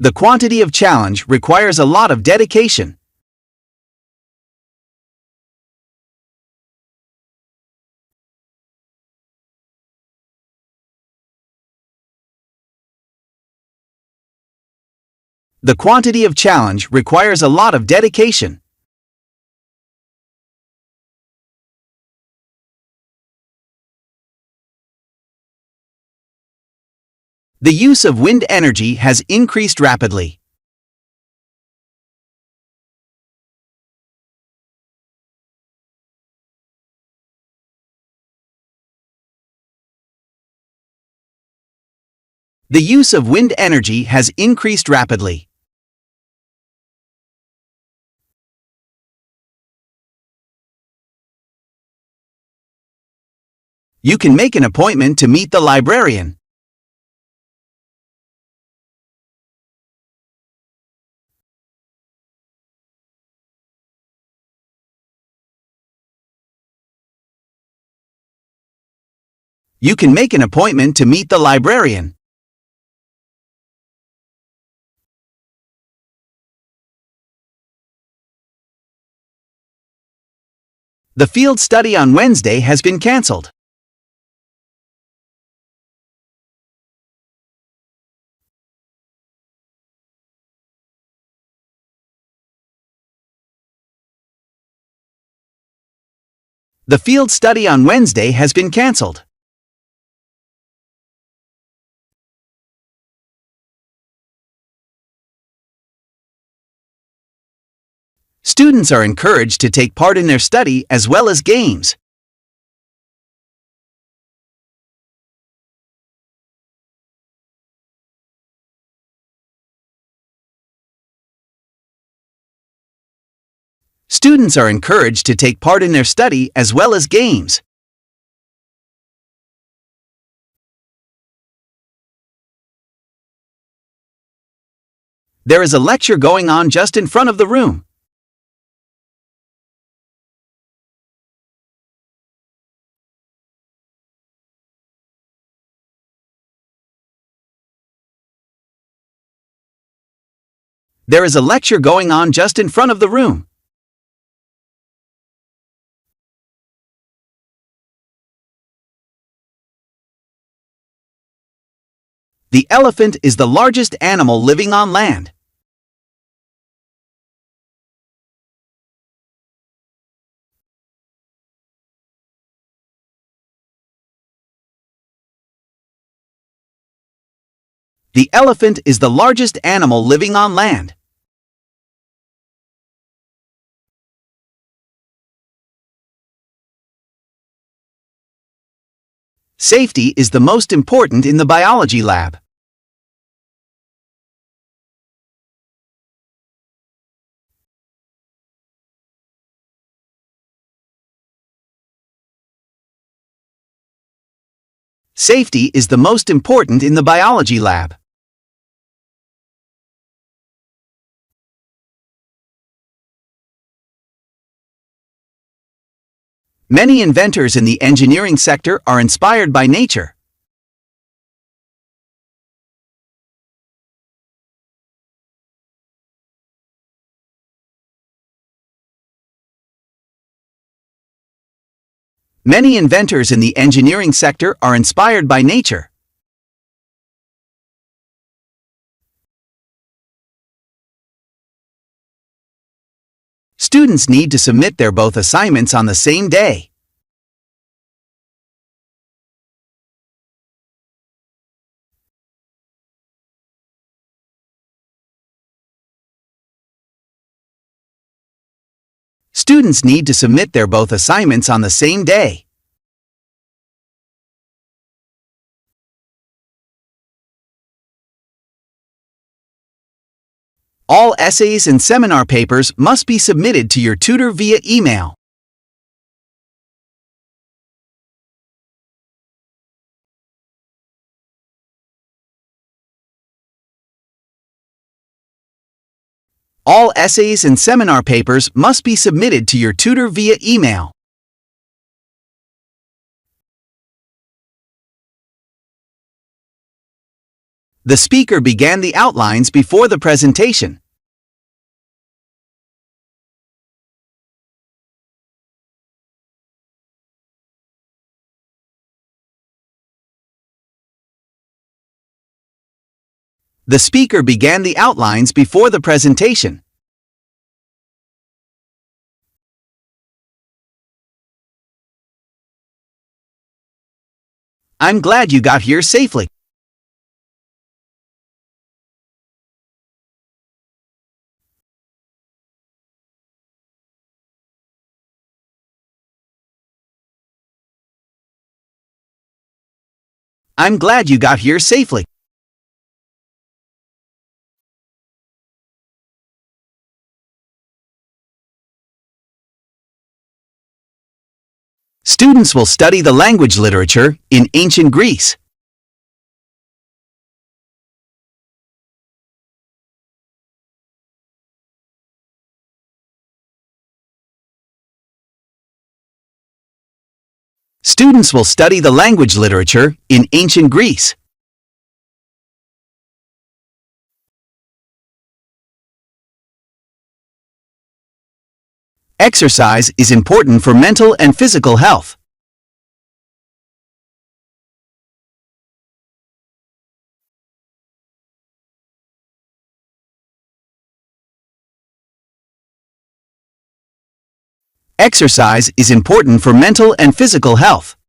The quantity of challenge requires a lot of dedication. The quantity of challenge requires a lot of dedication. The use of wind energy has increased rapidly. The use of wind energy has increased rapidly. You can make an appointment to meet the librarian. You can make an appointment to meet the librarian. The field study on Wednesday has been cancelled. The field study on Wednesday has been cancelled. Students are encouraged to take part in their study as well as games. Students are encouraged to take part in their study as well as games. There is a lecture going on just in front of the room. There is a lecture going on just in front of the room. The elephant is the largest animal living on land. The elephant is the largest animal living on land. Safety is the most important in the biology lab. Safety is the most important in the biology lab. Many inventors in the engineering sector are inspired by nature. Many inventors in the engineering sector are inspired by nature. Students need to submit their both assignments on the same day. Students need to submit their both assignments on the same day. All essays and seminar papers must be submitted to your tutor via email. All essays and seminar papers must be submitted to your tutor via email. The speaker began the outlines before the presentation. The speaker began the outlines before the presentation. I'm glad you got here safely. I'm glad you got here safely. Students will study the language literature in ancient Greece. Students will study the language literature in ancient Greece. Exercise is important for mental and physical health. Exercise is important for mental and physical health.